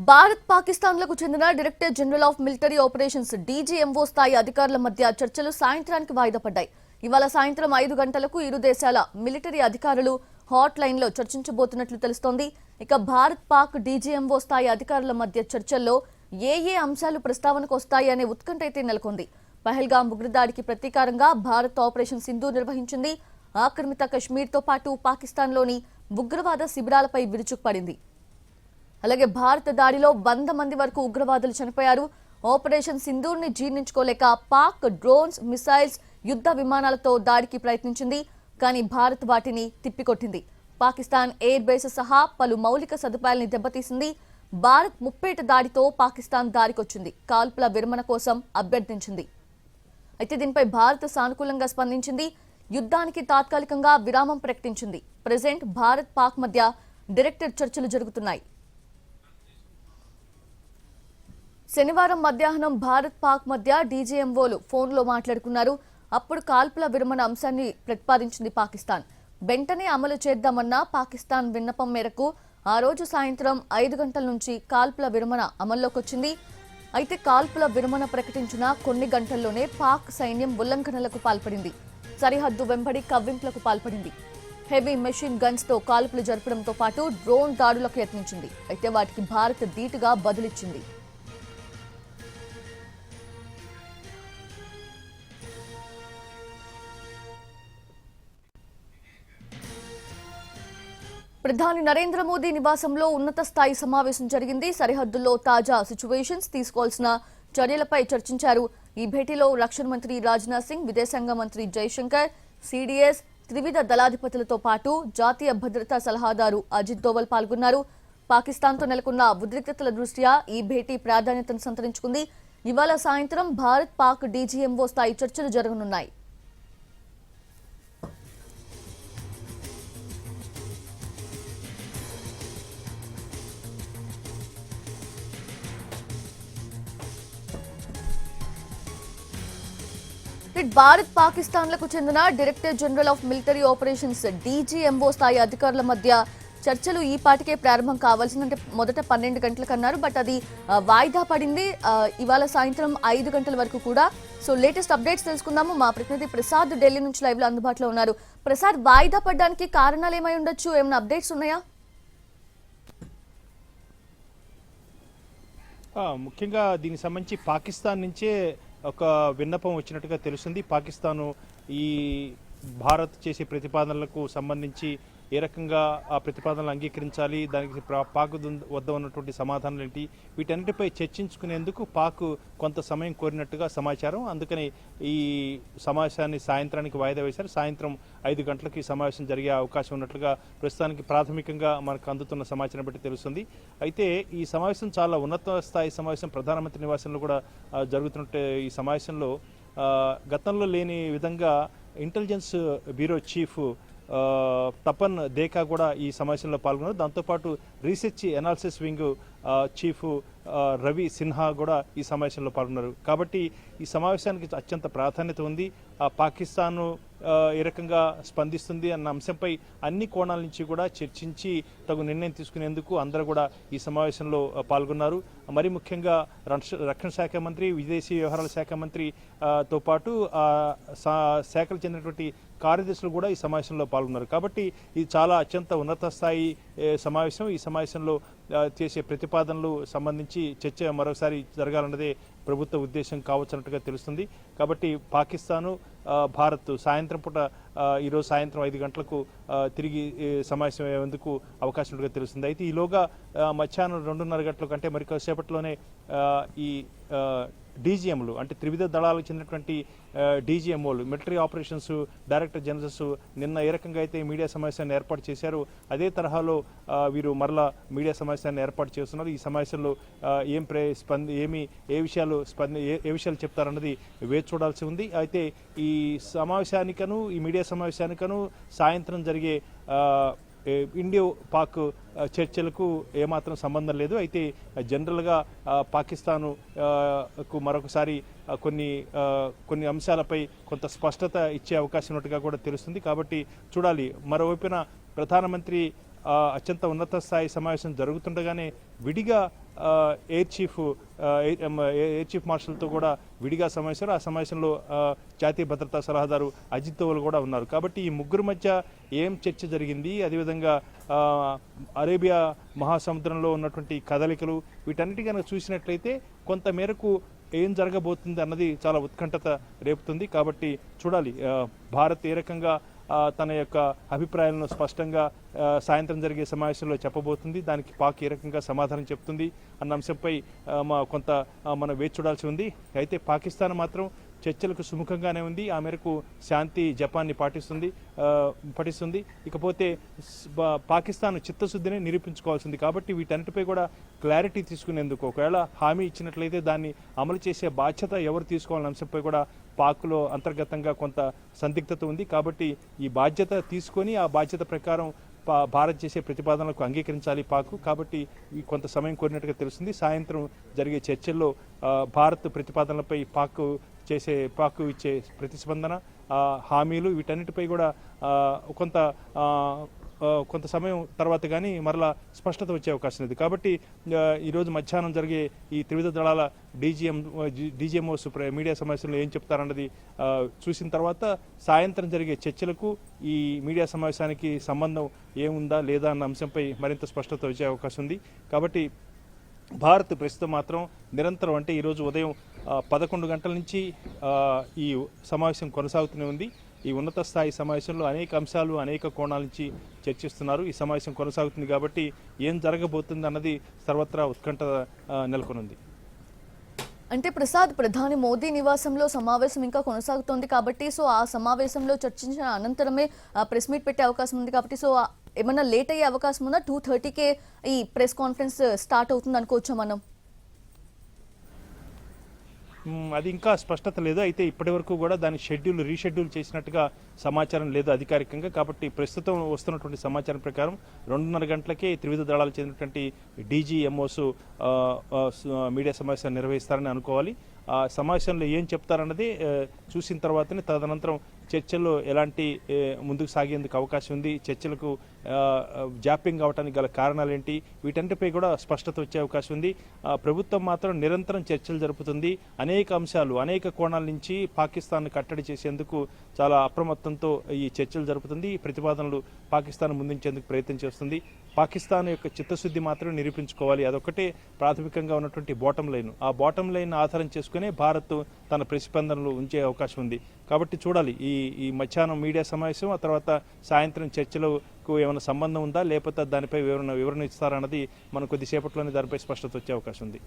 భారత్ పాకిస్తాన్లకు చెందిన director general of military operations DGMO స్థాయి అధికారుల మధ్య చర్చలు సాయంత్రానికి వాయిదా పడ్డాయి. ఇవాళ సాయంత్రం 5 గంటలకు ఇరు దేశాల మిలిటరీ అధికారులు హాట్ లైన్ లో చర్చించబోతున్నట్లు తెలుస్తోంది. ఇక భారత్ పాక్ డీజీఎంఓ స్థాయి అధికారుల మధ్య చర్చల్లో ఏ అంశాలు ప్రస్తావనకు వస్తాయి అనే ఉత్కంఠ అయితే నెలకొంది. పహల్గాం ఉగ్రదాడికి ప్రతీకారంగా భారత్ ఆపరేషన్ సింధూర్ నిర్వహించింది. ఆక్రమిత కశ్మీర్తో పాటు పాకిస్తాన్లోని ఉగ్రవాద శిబిరాలపై విరుచుకుపడింది. అలాగే భారత దాడిలో 100 మంది వరకు ఉగ్రవాదులు చనిపోయారు. ఆపరేషన్ సింధూర్ ని జీర్ణించుకోలేక పాక్ డ్రోన్స్, మిసైల్స్, యుద్ధ విమానాలతో దాడికి ప్రయత్నించింది. కానీ భారత్ వాటిని తిప్పికొట్టింది. పాకిస్తాన్ ఎయిర్ బేస్ సహా పలు మౌలిక సదుపాయాలను దెబ్బతీసింది. భారత్ ముప్పేట దాడితో పాకిస్తాన్ దారికొచ్చింది. కాల్పుల విరమణ కోసం అభ్యర్థించింది. అయితే దీనిపై భారత్ సానుకూలంగా స్పందించింది. యుద్ధానికి తాత్కాలికంగా విరామం ప్రకటించింది. ప్రెజెంట్ భారత్ పాక్ మధ్య డైరెక్ట్ చర్చలు జరుగుతున్నాయి. శనివారం మధ్యాహ్నం భారత్ పాక్ మధ్య డీజీఎంఓలు ఫోన్లో మాట్లాడుకున్నారు. అప్పుడు కాల్పుల విరమణ అంశాన్ని ప్రతిపాదించింది పాకిస్తాన్. వెంటనే అమలు చేద్దామన్న పాకిస్తాన్ విన్నపం మేరకు ఆ రోజు సాయంత్రం 5 గంటల నుంచి కాల్పుల విరమణ అమల్లోకి వచ్చింది. అయితే కాల్పుల విరమణ ప్రకటించిన కొన్ని గంటల్లోనే పాక్ సైన్యం ఉల్లంఘనలకు పాల్పడింది. సరిహద్దు వెంబడి కవ్వింపులకు పాల్పడింది. హెవీ మెషిన్ గన్స్ తో కాల్పులు జరపడంతో పాటు డ్రోన్ దాడులకు యత్నించింది. అయితే వాటికి భారత్ ధీటుగా బదులిచ్చింది. ప్రధాని నరేంద్ర మోదీ నివాసంలో ఉన్నత స్థాయి సమావేశం జరిగింది. సరిహద్దుల్లో తాజా సిచ్యువేషన్స్, తీసుకోవాల్సిన చర్యలపై చర్చించారు. ఈ భేటీలో రక్షణ మంత్రి రాజ్నాథ్ సింగ్, విదేశాంగ మంత్రి జైశంకర్, సిడిఎస్, త్రివిధ దళాధిపతులతో పాటు జాతీయ భద్రతా సలహాదారు అజిత్ దోవల్ పాల్గొన్నారు. పాకిస్తాన్తో నెలకొన్న ఉద్రిక్తతల దృష్ట్యా ఈ భేటీ ప్రాధాన్యతను సంతరించుకుంది. ఇవాళ సాయంత్రం భారత్ పాక్ డీజీఎంఓ స్థాయి చర్చలు జరగనున్నాయి. భారత్ పాకిస్తాన్లకు చెందిన director general of military operations DGMO స్థాయి అధికారుల మధ్య చర్చలు ఈ పాటికే ప్రారంభం కావాల్సిందంటే మొదట 12 గంటలకు అన్నారు. బట్ అది వాయిదా పడింది. ఇవాళ సాయంత్రం 5 గంటల వరకు కూడా. సో లేటెస్ట్ అప్డేట్స్ తెలుసుకుందాము. మా ప్రతినిధి ప్రసాద్ ఢిల్లీ నుంచి లైవ్ లో అందుబాటులో ఉన్నారు. ప్రసాద్, వాయిదా పడడానికి కారణాలు ఏమై ఉండొచ్చు? ఏమైనా అప్డేట్స్ ఉన్నాయా? ముఖ్యంగా దీనికి సంబంధించి పాకిస్తాన్ నుంచే ఒక విన్నపం వచ్చినట్టుగా తెలుస్తుంది. పాకిస్తాను ఈ భారత్ చేసే ప్రతిపాదనలకు సంబంధించి ఏ రకంగా ఆ ప్రతిపాదనలు అంగీకరించాలి, దానికి పాక్ వద్ద ఉన్నటువంటి సమాధానాలు ఏంటి, వీటన్నిటిపై చర్చించుకునేందుకు పాక్ కొంత సమయం కోరినట్టుగా సమాచారం. అందుకని ఈ సమావేశాన్ని సాయంత్రానికి వాయిదా వేశారు. సాయంత్రం 5 గంటలకు ఈ సమావేశం జరిగే అవకాశం ఉన్నట్లుగా ప్రస్తుతానికి ప్రాథమికంగా మనకు అందుతున్న సమాచారం బట్టి తెలుస్తుంది. అయితే ఈ సమావేశం చాలా ఉన్నత స్థాయి సమావేశం. ప్రధానమంత్రి నివాసంలో కూడా జరుగుతున్న ఈ సమావేశంలో గతంలో లేని విధంగా ఇంటెలిజెన్స్ బ్యూరో చీఫ్ తపన్ దేకా కూడా ఈ సమావేశంలో పాల్గొన్నారు. దాంతోపాటు research analysis wing chief Ravi Sinha కూడా ఈ సమావేశంలో పాల్గొన్నారు. కాబట్టి ఈ సమావేశానికి అత్యంత ప్రాధాన్యత ఉంది. పాకిస్తాన్ ఏ రకంగా స్పందిస్తుంది అన్న అంశంపై అన్ని కోణాల నుంచి కూడా చర్చించి తగు నిర్ణయం తీసుకునేందుకు అందరూ కూడా ఈ సమావేశంలో పాల్గొన్నారు. మరి ముఖ్యంగా రక్షణ శాఖ మంత్రి, విదేశీ వ్యవహారాల శాఖ మంత్రితో పాటు శాఖలకు చెందినటువంటి కార్యదర్శులు కూడా ఈ సమావేశంలో పాల్గొన్నారు. కాబట్టి ఇది చాలా అత్యంత ఉన్నత స్థాయి సమావేశం. ఈ సమావేశంలో చేసే ప్రతిపాదనలు సంబంధించి చర్చ మరోసారి జరగాలన్నదే ప్రభుత్వ ఉద్దేశం కావచ్చన్నట్టుగా తెలుస్తుంది. కాబట్టి పాకిస్తాను, భారత్ సాయంత్రం పూట ఈరోజు సాయంత్రం 5 గంటలకు తిరిగి సమావేశం అయ్యేందుకు అవకాశం ఉన్నట్టుగా తెలుస్తుంది. అయితే ఈలోగా మధ్యాహ్నం 2:30 గంటలకు అంటే మరికొద్దిసేపట్లోనే ఈ డీజీఎంలు అంటే త్రివిధ దళాలకు చెందినటువంటి డీజీఎంఓలు, మిలిటరీ ఆపరేషన్స్ డైరెక్టర్ జనరల్స్ నిన్న ఏ రకంగా అయితే మీడియా సమావేశాన్ని ఏర్పాటు చేశారో అదే తరహాలో వీరు మరలా మీడియా సమావేశాన్ని ఏర్పాటు చేస్తున్నారు. ఈ సమావేశంలో ఏ విషయాలు చెప్తారన్నది వేచి చూడాల్సి ఉంది. అయితే ఈ సమావేశానికను, ఈ మీడియా సమావేశానికను సాయంత్రం జరిగే ఇండియో పాక్ చర్చలకు ఏమాత్రం సంబంధం లేదు. అయితే జనరల్గా పాకిస్తాన్కు మరొకసారి కొన్ని అంశాలపై కొంత స్పష్టత ఇచ్చే అవకాశం ఉన్నట్టుగా కూడా తెలుస్తుంది. కాబట్టి చూడాలి. మరోవైపున ప్రధానమంత్రి అత్యంత ఉన్నత స్థాయి సమావేశం జరుగుతుండగానే విడిగా ఎయిర్ చీఫ్ మార్షల్తో కూడా విడిగా సమావేశారు. ఆ సమావేశంలో జాతీయ భద్రతా సలహాదారు అజిత్ దోవల్ కూడా ఉన్నారు. కాబట్టి ఈ ముగ్గురు మధ్య ఏం చర్చ జరిగింది, అదేవిధంగా అరేబియా మహాసముద్రంలో ఉన్నటువంటి కదలికలు వీటన్నిటి కనుక చూసినట్లయితే కొంత మేరకు ఏం జరగబోతుంది అన్నది చాలా ఉత్కంఠత రేపుతుంది. కాబట్టి చూడాలి భారత్ ఏ రకంగా తన యొక్క అభిప్రాయాలను స్పష్టంగా సాయంత్రం జరిగే సమావేశంలో చెప్పబోతుంది, దానికి పాక్ ఏ రకంగా సమాధానం చెప్తుంది అన్న అంశంపై కొంత మనం వేచి చూడాల్సి ఉంది. అయితే పాకిస్తాన్ మాత్రం చర్చలకు సుముఖంగానే ఉంది. ఆ మేరకు శాంతి జపాన్ని పఠిస్తుంది. ఇకపోతే పాకిస్తాన్ చిత్తశుద్ధిని నిరూపించుకోవాల్సింది. కాబట్టి వీటన్నిటిపై కూడా క్లారిటీ తీసుకునేందుకు ఒకవేళ హామీ ఇచ్చినట్లయితే దాన్ని అమలు చేసే బాధ్యత ఎవరు తీసుకోవాలనే అంశంపై కూడా పాక్లో అంతర్గతంగా కొంత సందిగ్ధత ఉంది. కాబట్టి ఈ బాధ్యత తీసుకొని ఆ బాధ్యత ప్రకారం భారత్ చేసే ప్రతిపాదనలకు అంగీకరించాలి పాక్. కాబట్టి కొంత సమయం కోరినట్టుగా తెలుస్తుంది. సాయంత్రం జరిగే చర్చల్లో భారత్ ప్రతిపాదనలపై పాక్ ఇచ్చే ప్రతిస్పందన, హామీలు వీటన్నిటిపై కూడా కొంత సమయం తర్వాత కానీ మరలా స్పష్టత వచ్చే అవకాశం ఉంది. కాబట్టి ఈరోజు మధ్యాహ్నం జరిగే ఈ త్రివిధ దళాల డీజీఎంఓస్ మీడియా సమావేశంలో ఏం చెప్తారన్నది చూసిన తర్వాత సాయంత్రం జరిగే చర్చలకు ఈ మీడియా సమావేశానికి సంబంధం ఏముందా లేదా అన్న అంశంపై మరింత స్పష్టత వచ్చే అవకాశం ఉంది. కాబట్టి భారత్ ప్రస్తుతం మాత్రం నిరంతరం అంటే ఈరోజు ఉదయం 11 గంటల నుంచి ఈ సమావేశం కొనసాగుతూనే ఉంది. ఈ ఉన్నత స్థాయి సమావేశంలో అనేక అంశాలు అనేక కోణాల నుంచి చర్చిస్తున్నారు. ఈ సమావేశం కొనసాగుతుంది కాబట్టి ఏం జరగబోతుంది అన్నది సర్వత్రా ఉత్కంఠ నెలకొనుంది. అంటే ప్రసాద్, ప్రధాని మోదీ నివాసంలో సమావేశం ఇంకా కొనసాగుతోంది కాబట్టి సో ఆ సమావేశంలో చర్చించిన అనంతరమే ప్రెస్ మీట్ పెట్టే అవకాశం ఉంది కాబట్టి సో ఏమన్నా లేట్ అయ్యే అవకాశం ఉందా? 2:30కే ఈ ప్రెస్ కాన్ఫరెన్స్ స్టార్ట్ అవుతుంది అనుకోవచ్చా మనం? అది ఇంకా స్పష్టత లేదు. అయితే ఇప్పటి వరకు కూడా దాని రీషెడ్యూల్ చేసినట్టుగా సమాచారం లేదు అధికారికంగా. కాబట్టి ప్రస్తుతం వస్తున్నటువంటి సమాచారం ప్రకారం 2:30 గంటలకే త్రివిధ దళాలు చెందినటువంటి డీజీఎంఓస్ మీడియా సమావేశాన్ని నిర్వహిస్తారని అనుకోవాలి. ఆ సమావేశంలో ఏం చెప్తారన్నది చూసిన తర్వాతనే తదనంతరం చర్చల్లో ఎలాంటి ముందుకు సాగేందుకు అవకాశం ఉంది, చర్చలకు జాప్యం కావడానికి గల కారణాలేంటి, వీటన్నిటిపై కూడా స్పష్టత వచ్చే అవకాశం ఉంది. ప్రభుత్వం మాత్రం నిరంతరం చర్చలు జరుపుతుంది. అనేక అంశాలు అనేక కోణాల నుంచి పాకిస్తాన్ కట్టడి చేసేందుకు చాలా అప్రమత్తంతో ఈ చర్చలు జరుపుతుంది. ఈ ప్రతిపాదనలు పాకిస్తాన్ ముందుంచేందుకు ప్రయత్నం చేస్తుంది. పాకిస్తాన్ యొక్క చిత్తశుద్ధి మాత్రం నిరూపించుకోవాలి. అదొక్కటే ప్రాథమికంగా ఉన్నటువంటి బాటం లైన్. ఆ బాటం లైన్ ఆధారం చేసుకునే భారత్ తన ప్రతిస్పందనలు ఉంచే అవకాశం ఉంది. కాబట్టి చూడాలి ఈ మధ్యాహ్నం మీడియా సమావేశం, ఆ తర్వాత సాయంత్రం చర్చలకు ఏమైనా సంబంధం ఉందా లేకపోతే దానిపై వివరణ ఇస్తారన్నది మనం కొద్దిసేపట్లోనే దానిపై స్పష్టత వచ్చే అవకాశం ఉంది.